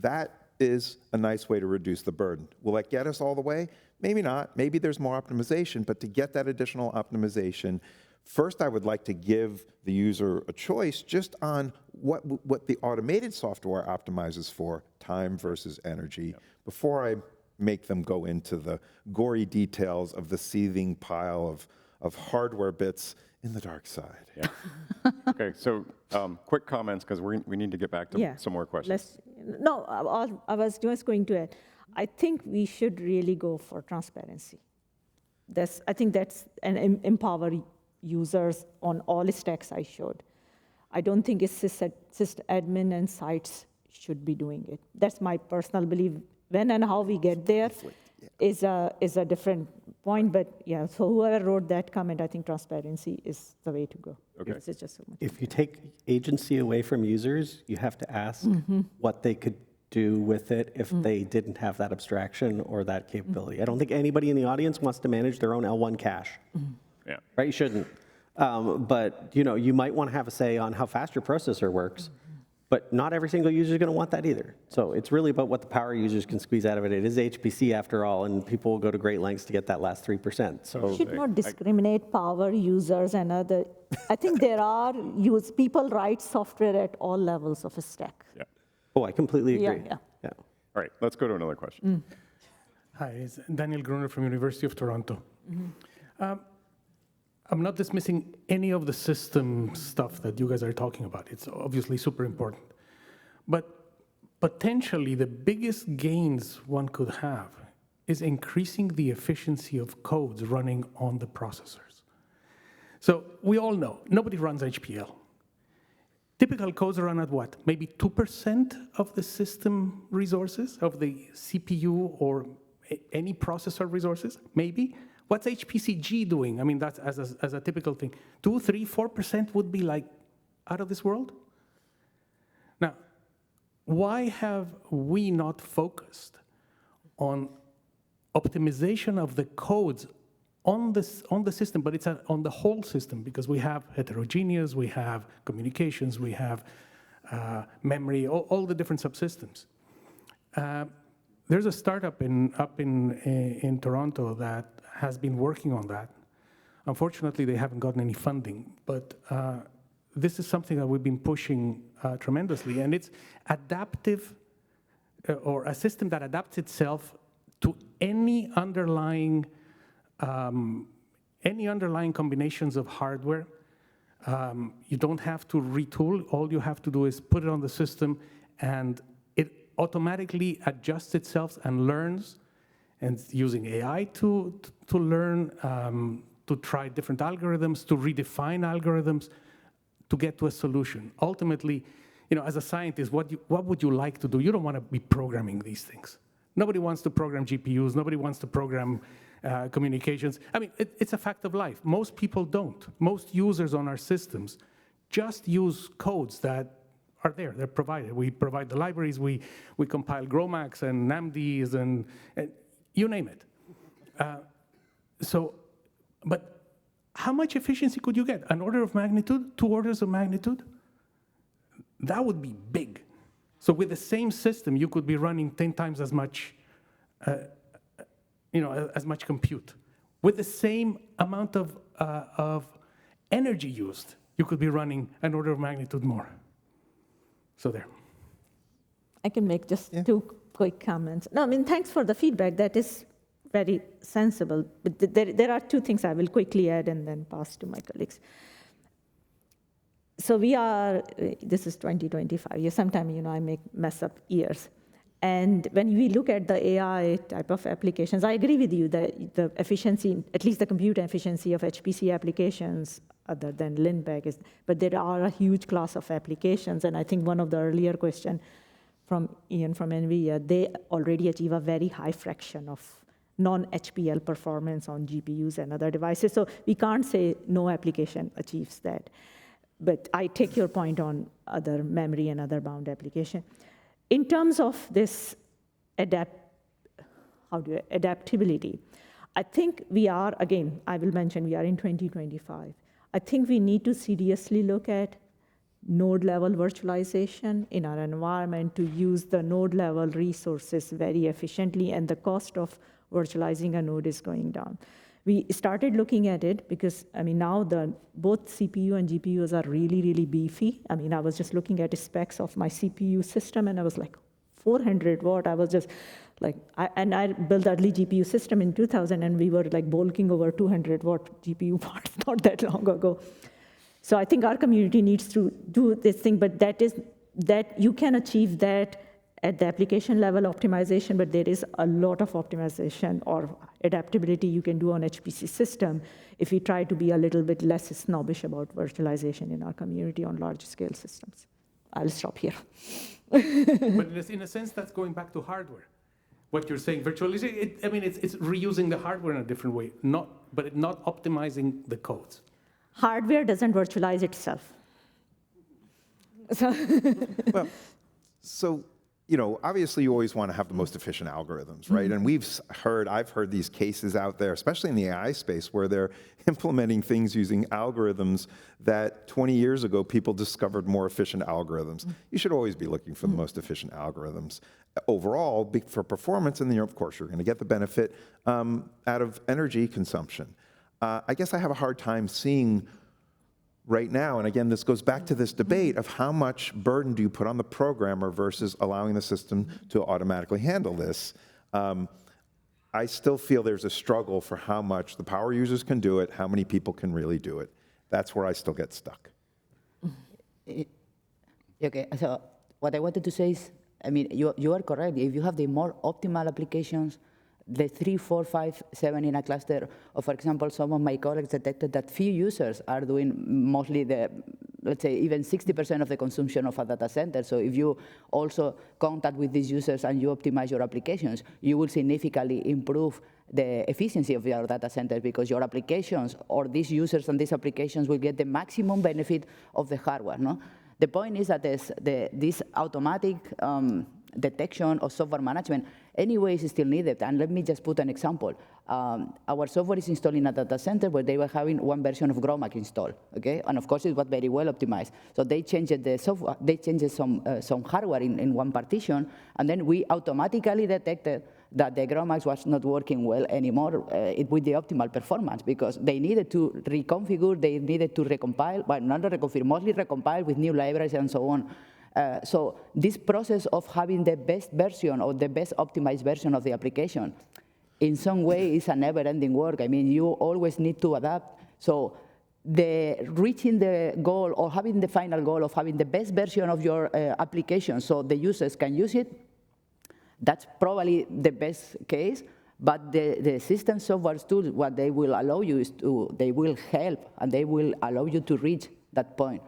that is a nice way to reduce the burden. Will that get us all the way? Maybe not. Maybe there's more optimization, but to get that additional optimization, first I would like to give the user a choice just on what the automated software optimizes for, time versus energy, before I make them go into the gory details of the seething pile of hardware bits in the dark side. Yeah. Okay, so quick comments, because we need to get back to some more questions. I was just going to add, I think we should really go for transparency. I think that's and empower users on all stacks I showed. I don't think it's sysadmin and sites should be doing it. That's my personal belief. When and how we get there is a different point, but yeah, so whoever wrote that comment, I think transparency is the way to go. Okay. It's just so much. If you take agency away from users, you have to ask what they could do with it if they didn't have that abstraction or that capability. I don't think anybody in the audience wants to manage their own L1 cache. Yeah. Right? You shouldn't. But you might want to have a say on how fast your processor works. But not every single user is going to want that either. So it's really about what the power users can squeeze out of it. It is HPC after all, and people will go to great lengths to get that last 3%. So We should not discriminate power users and other. I think there are people write software at all levels of a stack. Yeah. oh, I completely agree. Yeah. All right, let's go to another question. Hi, it's Daniel Gruner from University of Toronto. I'm not dismissing any of the system stuff that you guys are talking about. It's obviously super important. But potentially the biggest gains one could have is increasing the efficiency of codes running on the processors. So we all know, nobody runs HPL. Typical codes run at what? Maybe 2% of the system resources, of the CPU or any processor resources, maybe. What's HPCG doing? I mean, that's as a typical thing. 2, 3, 4% would be like out of this world. Now, why have we not focused on optimization of the codes on the system, but it's on the whole system, because we have heterogeneous, we have communications, we have memory, all the different subsystems. There's a startup up in Toronto that has been working on that. Unfortunately, they haven't gotten any funding, but this is something that we've been pushing tremendously, and it's adaptive, or a system that adapts itself to any underlying combinations of hardware. You don't have to retool. All you have to do is put it on the system, and it automatically adjusts itself and learns, and using AI to learn, to try different algorithms, to redefine algorithms, to get to a solution. Ultimately, as a scientist, what would you like to do? You don't want to be programming these things. Nobody wants to program GPUs. Nobody wants to program communications. I mean, it's a fact of life. Most people don't. Most users on our systems just use codes that are there. They're provided. We provide the libraries. We compile GROMACs and NAMDs and you name it. But how much efficiency could you get? An order of magnitude? 2 orders of magnitude? That would be big. So with the same system, you could be running 10 times as much, as much compute. With the same amount of energy used, you could be running an order of magnitude more. So there. I can make just 2 quick comments. No, I mean, thanks for the feedback. That is very sensible. But there are 2 things I will quickly add and then pass to my colleagues. So we are, this is 2025, sometime, I mess up years. And when we look at the AI type of applications, I agree with you that the efficiency, at least the compute efficiency of HPC applications, other than Lindbergh, but there are a huge class of applications. And I think one of the earlier question from Ian from NVIDIA, they already achieve a very high fraction of non-HPL performance on GPUs and other devices. So we can't say no application achieves that. But I take your point on other memory and other bound application. In terms of this adaptability, I think we are, again, I will mention we are in 2025. I think we need to seriously look at node-level virtualization in our environment to use the node-level resources very efficiently, and the cost of virtualizing a node is going down. We started looking at it because, now both CPU and GPUs are really, really beefy. I was just looking at the specs of my CPU system, and I was like, 400 watt. I was just like, I built early GPU system in 2000, and we were like bulking over 200 watt GPU parts not that long ago. So I think our community needs to do this thing, but that you can achieve that at the application level optimization, but there is a lot of optimization or adaptability you can do on HPC system if we try to be a little bit less snobbish about virtualization in our community on large scale systems. I'll stop here. But in a sense, that's going back to hardware. What you're saying, virtualization, it's reusing the hardware in a different way, but not optimizing the codes. Hardware doesn't virtualize itself. So, obviously you always want to have the most efficient algorithms, right? And I've heard these cases out there, especially in the AI space, where they're implementing things using algorithms that 20 years ago people discovered more efficient algorithms. You should always be looking for the most efficient algorithms overall for performance, and then of course you're going to get the benefit out of energy consumption. I guess I have a hard time seeing right now, and again, this goes back to this debate of how much burden do you put on the programmer versus allowing the system to automatically handle this. I still feel there's a struggle for how much the power users can do it, how many people can really do it. That's where I still get stuck. Okay, so what I wanted to say is, you are correct. If you have the more optimal applications, the 3, 4, 5, 7 in a cluster, or for example, some of my colleagues detected that few users are doing mostly let's say even 60% of the consumption of a data center. So if you also contact with these users and you optimize your applications, you will significantly improve the efficiency of your data center, because your applications or these users and these applications will get the maximum benefit of the hardware. No? The point is that this automatic detection of software management anyways is still needed. And let me just put an example. Our software is installed in a data center where they were having one version of GROMAC installed, okay? And of course it was very well optimized. So they changed the software, they changed some hardware in one partition, and then we automatically detected that the GROMAC was not working well anymore with the optimal performance, because they needed to reconfigure, they needed to recompile, but not reconfigure, mostly recompile with new libraries and so on. So this process of having the best version or the best optimized version of the application, in some way is a never-ending work. You always need to adapt. So reaching the goal or having the final goal of having the best version of your application so the users can use it, that's probably the best case. But the system software tools, what they will allow you is they will help and they will allow you to reach that point.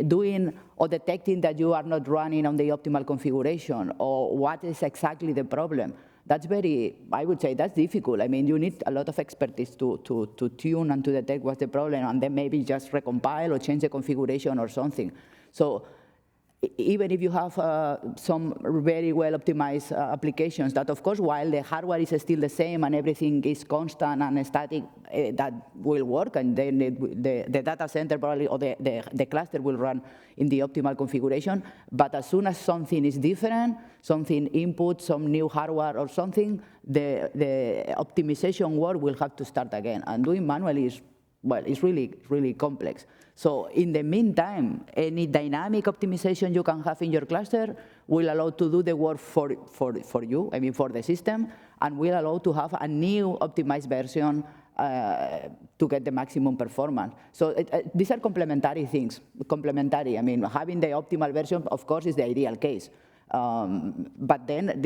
Doing or detecting that you are not running on the optimal configuration or what is exactly the problem, that's I would say that's difficult. You need a lot of expertise to tune and to detect what's the problem, and then maybe just recompile or change the configuration or something. So even if you have some very well-optimized applications that, of course, while the hardware is still the same and everything is constant and static, that will work, and then the data center probably, or the cluster will run in the optimal configuration. But as soon as something is different, something input, some new hardware or something, the optimization work will have to start again. And doing manually is, well, it's really, really complex. So in the meantime, any dynamic optimization you can have in your cluster will allow to do the work for you, for the system, and will allow to have a new optimized version to get the maximum performance. So these are complementary things. Complementary. I mean, having the optimal version, of course, is the ideal case. But then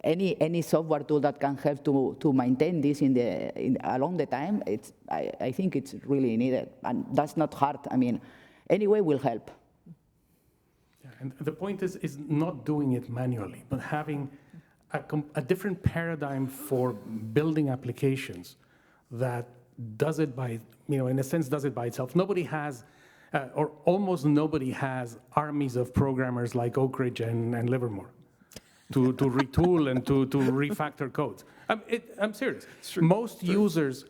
any software tool that can help to maintain this along the time, I think it's really needed, and that's not hard. I mean, anyway will help. Yeah, and the point is not doing it manually, but having a different paradigm for building applications that does it by, in a sense, does it by itself. Nobody has, or almost nobody has, armies of programmers like Oak Ridge and Livermore to retool and to refactor codes. I'm serious. Most users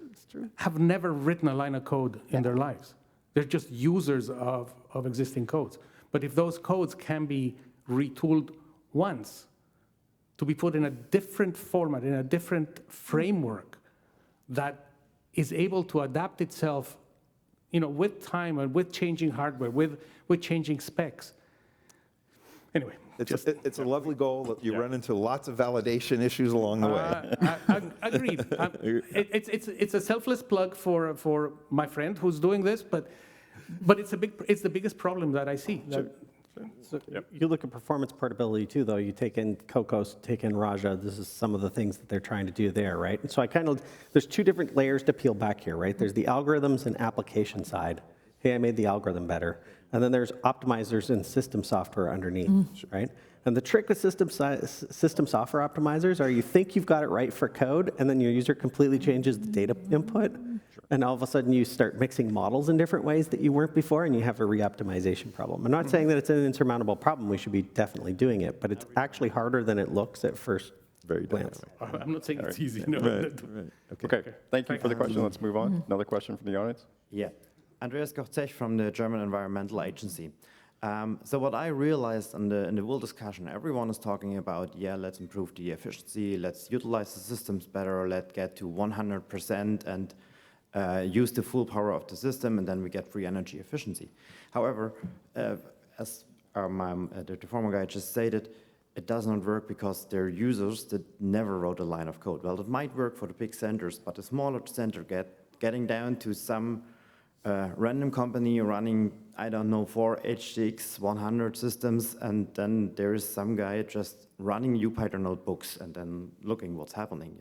have never written a line of code in their lives. They're just users of existing codes. But if those codes can be retooled once to be put in a different format, in a different framework that is able to adapt itself, with time and with changing hardware, with changing specs. Anyway. It's a lovely goal. That you run into lots of validation issues along the way. Agreed. It's a selfless plug for my friend who's doing this, but it's the biggest problem that I see. So you look at performance portability too, though. You take in Cocos, take in Raja. This is some of the things that they're trying to do there, right? And so there's two different layers to peel back here, right? There's the algorithms and application side. Hey, I made the algorithm better. And then there's optimizers and system software underneath, right? And the trick with system software optimizers are you think you've got it right for code, and then your user completely changes the data input, and all of a sudden you start mixing models in different ways that you weren't before, and you have a re-optimization problem. I'm not saying that it's an insurmountable problem. We should be definitely doing it, but it's actually harder than it looks at first glance. I'm not saying it's easy. No. Right. Okay. Thank you for the question. Let's move on. Another question from the audience. Yeah. Andreas Gorzech from the German Environmental Agency. So what I realized in the whole discussion, everyone is talking about, let's improve the efficiency, let's utilize the systems better, let's get to 100% and use the full power of the system, and then we get free energy efficiency. However, as the former guy just stated, it does not work because there are users that never wrote a line of code. Well, it might work for the big centers, but the smaller center getting down to some random company running, I don't know, 4 HX 100 systems, and then there is some guy just running UPython notebooks and then looking what's happening,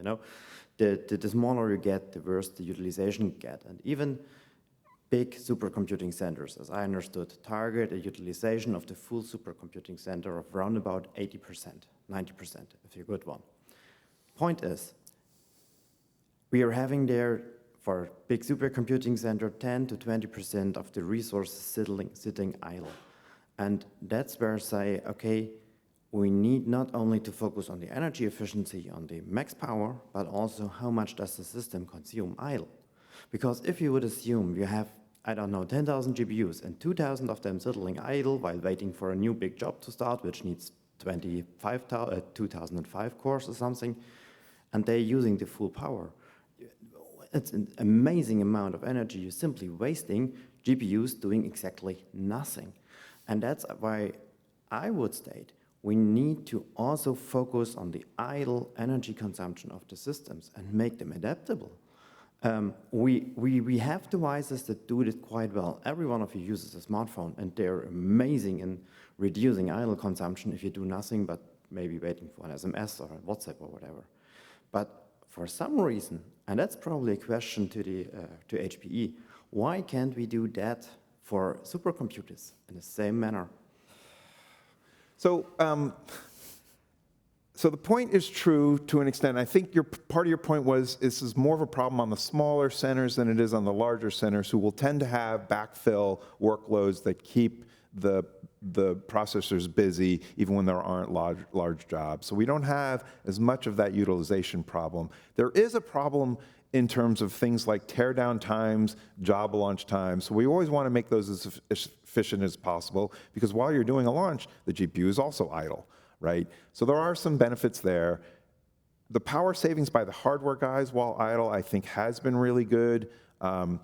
The smaller you get, the worse the utilization you get. And even big supercomputing centers, as I understood, target a utilization of the full supercomputing center of around about 80%, 90%, if you're a good one. Point is, we are having there, for big supercomputing center, 10 to 20% of the resources sitting idle. And that's where I say, okay, we need not only to focus on the energy efficiency, on the max power, but also how much does the system consume idle. Because if you would assume you have, I don't know, 10,000 GPUs and 2,000 of them sitting idle while waiting for a new big job to start, which needs 2005 cores or something, and they're using the full power, it's an amazing amount of energy you're simply wasting, GPUs doing exactly nothing. And that's why I would state we need to also focus on the idle energy consumption of the systems and make them adaptable. We have devices that do it quite well. Every one of you uses a smartphone, and they're amazing in reducing idle consumption if you do nothing but maybe waiting for an SMS or a WhatsApp or whatever. But for some reason, and that's probably a question to HPE, why can't we do that for supercomputers in the same manner? So, so the point is true to an extent. I think part of your point was this is more of a problem on the smaller centers than it is on the larger centers, who will tend to have backfill workloads that keep the processors busy even when there aren't large jobs. So we don't have as much of that utilization problem. There is a problem in terms of things like teardown times, job launch times. So we always want to make those as efficient as possible, because while you're doing a launch, the GPU is also idle, right? So there are some benefits there. The power savings by the hardware guys while idle, I think, has been really good. That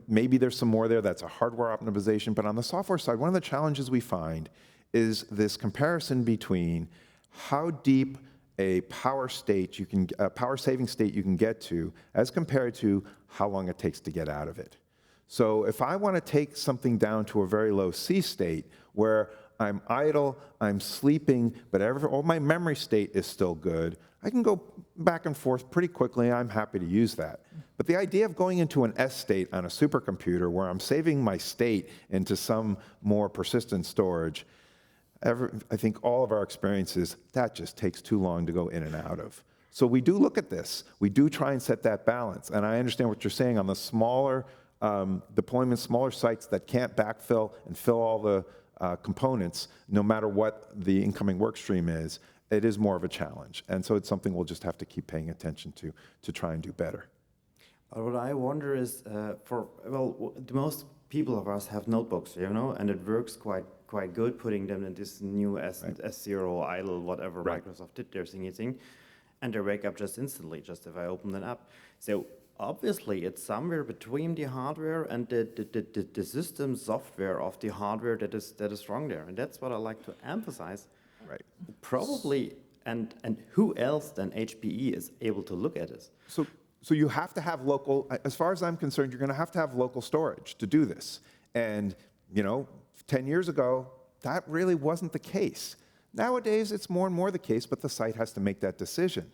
maybe there's some more there that's a hardware optimization, but on the software side, one of the challenges we find is this comparison between how deep a power saving state you can get to as compared to how long it takes to get out of it. So if I want to take something down to a very low C state where I'm idle, I'm sleeping, but all my memory state is still good, I can go back and forth pretty quickly. I'm happy to use that. But the idea of going into an S state on a supercomputer where I'm saving my state into some more persistent storage, I think all of our experiences, that just takes too long to go in and out of. So we do look at this. We do try and set that balance. And I understand what you're saying on the smaller deployments, smaller sites that can't backfill and fill all the components, no matter what the incoming work stream is, it is more of a challenge. And so it's something we'll just have to keep paying attention to try and do better. What I wonder is, the most people of us have notebooks, and it works quite good putting them in this new S0 idle, whatever Microsoft did their thingy thing, and they wake up just instantly, just if I open an app. So obviously, it's somewhere between the hardware and the system software of the hardware that is wrong there, and that's what I like to emphasize. Right. Probably, and who else than HPE is able to look at this? So you have to have local, as far as I'm concerned, you're going to have local storage to do this. And 10 years ago, that really wasn't the case. Nowadays, it's more and more the case, but the site has to make that decision.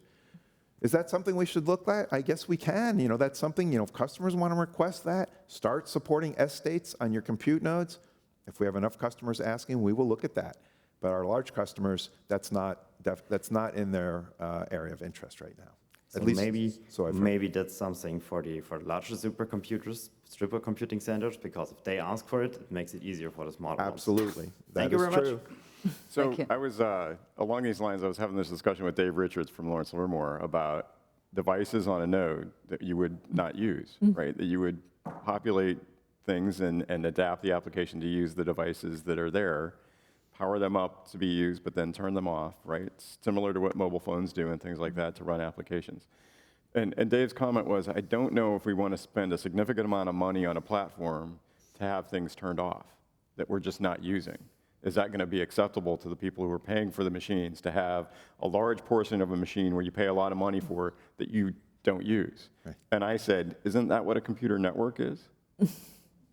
Is that something we should look at? I guess we can. That's something, if customers want to request that, start supporting S states on your compute nodes. If we have enough customers asking, we will look at that. But our large customers, that's not in their area of interest right now. So At least, maybe that's something for the larger supercomputing centers, because if they ask for it, it makes it easier for the smaller ones. Absolutely. Thank you very much. So I was, along these lines, I was having this discussion with Dave Richards from Lawrence Livermore about devices on a node that you would not use, right? That you would populate things and adapt the application to use the devices that are there, power them up to be used, but then turn them off, right? It's similar to what mobile phones do and things like that to run applications. And Dave's comment was, I don't know if we want to spend a significant amount of money on a platform to have things turned off that we're just not using. Is that going to be acceptable to the people who are paying for the machines to have a large portion of a machine where you pay a lot of money for that you don't use? Right. And I said, isn't that what a computer network is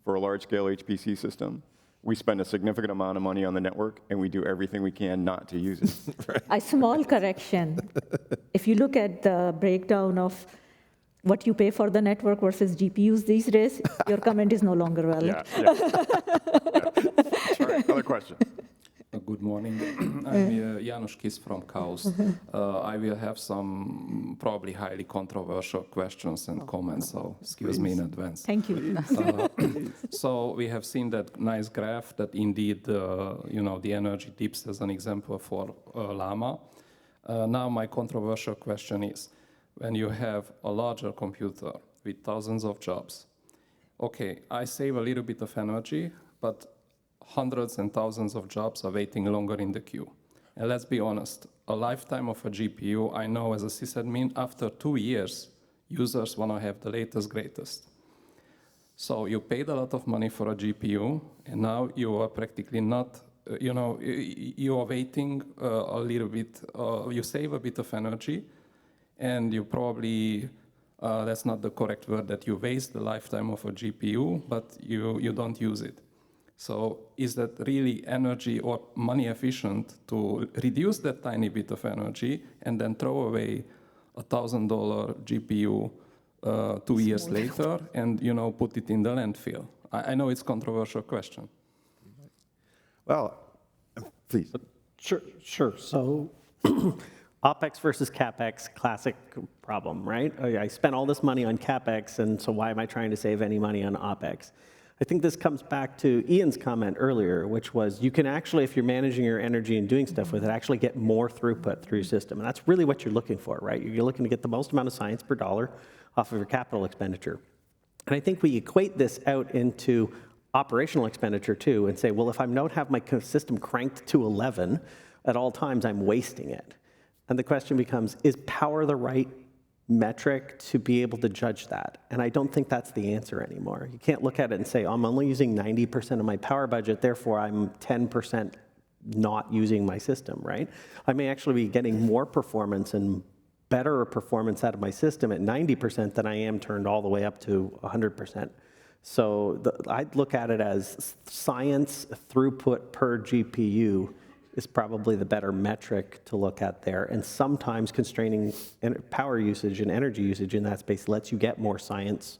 for a large-scale HPC system? We spend a significant amount of money on the network, and we do everything we can not to use it. Right. A small correction. If you look at the breakdown of what you pay for the network versus GPUs these days, your comment is no longer valid. Yeah. All right, another question. Good morning. I'm Janusz Kis from Chaos. I will have some probably highly controversial questions and comments, so excuse me in advance. Thank you. So we have seen that nice graph that indeed, the energy dips as an example for Llama. Now my controversial question is, when you have a larger computer with thousands of jobs, okay, I save a little bit of energy, but hundreds and thousands of jobs are waiting longer in the queue. And let's be honest, a lifetime of a GPU, I know as a sysadmin, after 2 years, users want to have the latest, greatest. So you paid a lot of money for a GPU, and now you are practically not, you are waiting a little bit, you save a bit of energy, and you probably, that's not the correct word, that you waste the lifetime of a GPU, but you don't use it. So is that really energy or money efficient to reduce that tiny bit of energy and then throw away a $1,000 GPU 2 years later and put it in the landfill? I know it's a controversial question. Well, please. Sure. So OpEx versus CapEx, classic problem, right? I spent all this money on CapEx, and so why am I trying to save any money on OpEx? I think this comes back to Ian's comment earlier, which was you can actually, if you're managing your energy and doing stuff with it, actually get more throughput through your system. And that's really what you're looking for, right? You're looking to get the most amount of science per dollar off of your capital expenditure. And I think we equate this out into operational expenditure too and say, well, if I don't have my system cranked to 11 at all times, I'm wasting it. And the question becomes, is power the right metric to be able to judge that? And I don't think that's the answer anymore. You can't look at it and say, I'm only using 90% of my power budget, therefore I'm 10% not using my system, right? I may actually be getting more performance and better performance out of my system at 90% than I am turned all the way up to 100%. So I'd look at it as science throughput per GPU is probably the better metric to look at there. And sometimes constraining power usage and energy usage in that space lets you get more science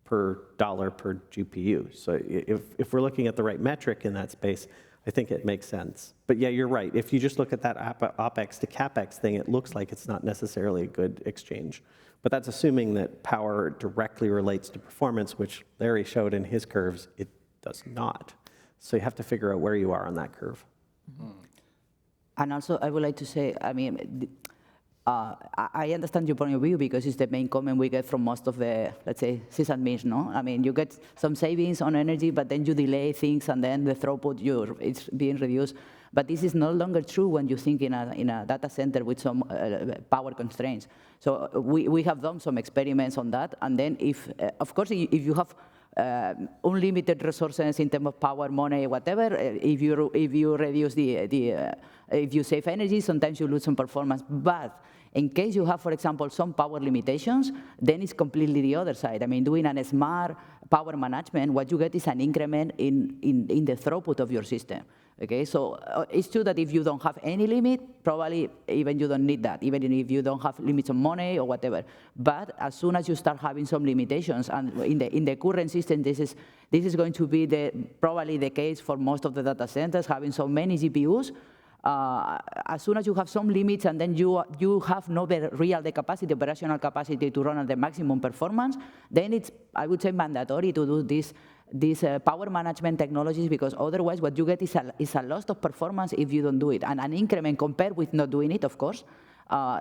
per dollar per GPU. So if we're looking at the right metric in that space, I think it makes sense. But yeah, you're right. If you just look at that OpEx to CapEx thing, it looks like it's not necessarily a good exchange. But that's assuming that power directly relates to performance, which Larry showed in his curves. It does not. So you have to figure out where you are on that curve. And also, I would like to say, I mean, I understand your point of view because it's the main comment we get from most of the, let's say, sysadmins, no? I mean, you get some savings on energy, but then you delay things, and then the throughput, it's being reduced. But this is no longer true when you think in a data center with some power constraints. So we have done some experiments on that, and then of course, if you have unlimited resources in terms of power, money, whatever, if you reduce if you save energy, sometimes you lose some performance. But in case you have, for example, some power limitations, then it's completely the other side. I mean, doing a smart power management, what you get is an increment in the throughput of your system. Okay, so it's true that if you don't have any limit, probably even you don't need that, even if you don't have limits on money or whatever. But as soon as you start having some limitations, and in the current system, this is going to be probably the case for most of the data centers, having so many GPUs. As soon as you have some limits, and then you have no real operational capacity to run at the maximum performance, then it's, I would say, mandatory to do these power management technologies, because otherwise what you get is a loss of performance if you don't do it. And an increment compared with not doing it, of course,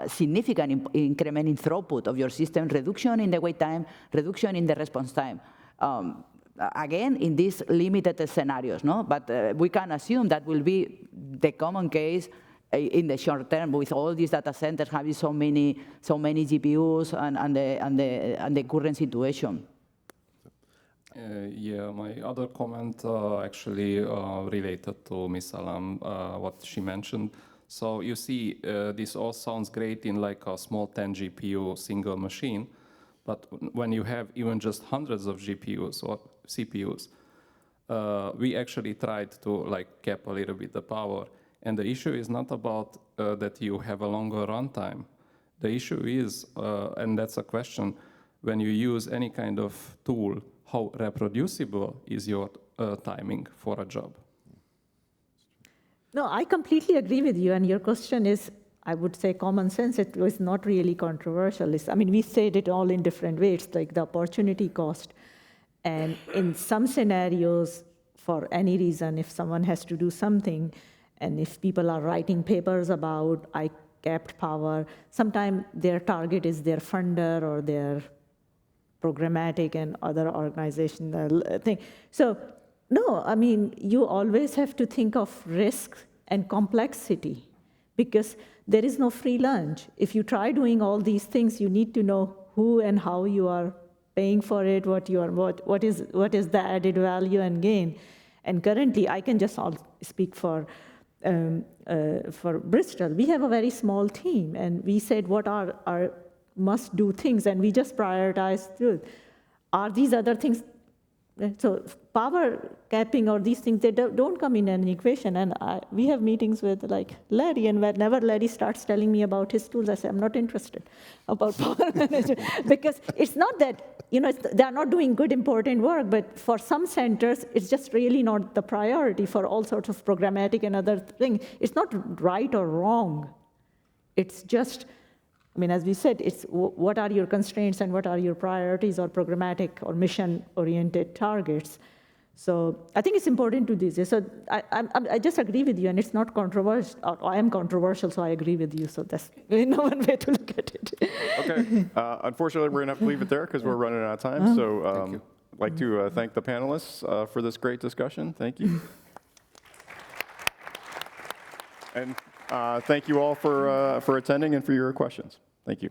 significant increment in throughput of your system, reduction in the wait time, reduction in the response time. Again, in these limited scenarios, no? But we can assume that will be the common case in the short term, with all these data centers having so many GPUs and the current situation. Yeah, my other comment actually related to Ms. Alam, what she mentioned. So you see, this all sounds great in like a small 10 GPU single machine, but when you have even just hundreds of GPUs or CPUs, we actually tried to like cap a little bit the power. And the issue is not about that you have a longer runtime. The issue is, and that's a question, when you use any kind of tool, how reproducible is your timing for a job? No, I completely agree with you. And your question is, I would say, common sense. It was not really controversial. I mean, we said it all in different ways, like the opportunity cost. And in some scenarios, for any reason, if someone has to do something, and if people are writing papers about I capped power, sometimes their target is their funder or their programmatic and other organizational thing. So no, I mean, you always have to think of risk and complexity, because there is no free lunch. If you try doing all these things, you need to know who and how you are paying for it, what is the added value and gain. And currently, I can just speak for Bristol. We have a very small team, and we said what are our must-do things, and we just prioritized through. Are these other things? So power capping or these things, they don't come in an equation. And we have meetings with like Larry, and whenever Larry starts telling me about his tools, I say, I'm not interested about power management. Because it's not that, they are not doing good, important work, but for some centers, it's just really not the priority for all sorts of programmatic and other things. It's not right or wrong. It's just, I mean, as we said, it's what are your constraints and what are your priorities or programmatic or mission-oriented targets. So I think it's important to do this. So I just agree with you, and it's not controversial. I am controversial, so I agree with you. So that's no one way to look at it. Okay. Unfortunately, we're going to have to leave it there because we're running out of time. So I'd like to thank the panelists for this great discussion. Thank you. And thank you all for attending and for your questions. Thank you.